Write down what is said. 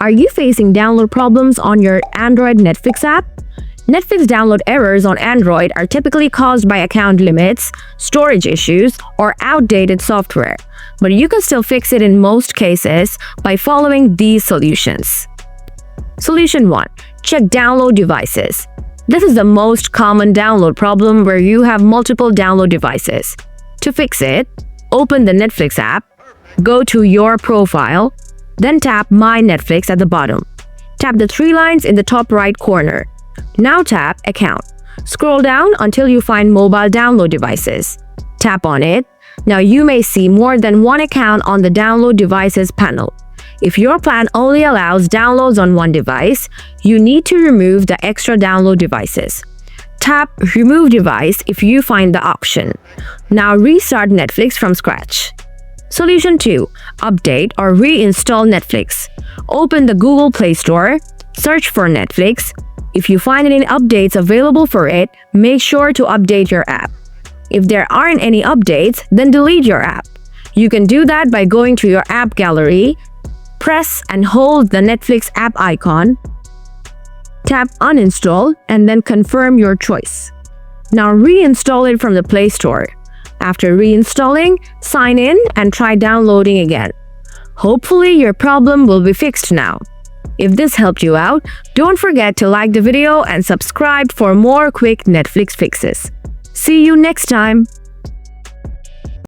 Are you facing download problems on your Android Netflix app? Netflix download errors on Android are typically caused by account limits, storage issues, or outdated software, but you can still fix it in most cases by following these solutions. Solution 1. Check download devices. This is the most common download problem where you have multiple download devices. To fix it, open the Netflix app, go to Your Profile, then tap My Netflix at the bottom. Tap the three lines in the top right corner. Now tap Account. Scroll down until you find Mobile Download Devices. Tap on it. Now you may see more than one account on the Download Devices panel. If your plan only allows downloads on one device, you need to remove the extra download devices. Tap Remove Device if you find the option. Now restart Netflix from scratch. Solution 2. Update or reinstall Netflix. Open the Google Play Store, search for Netflix. If you find any updates available for it, make sure to update your app. If there aren't any updates, then delete your app. You can do that by going to your app gallery, press and hold the Netflix app icon, tap Uninstall, and then confirm your choice. Now reinstall it from the Play Store. After reinstalling, sign in and try downloading again. Hopefully your problem will be fixed now. If this helped you out, don't forget to like the video and subscribe for more quick Netflix fixes. See you next time!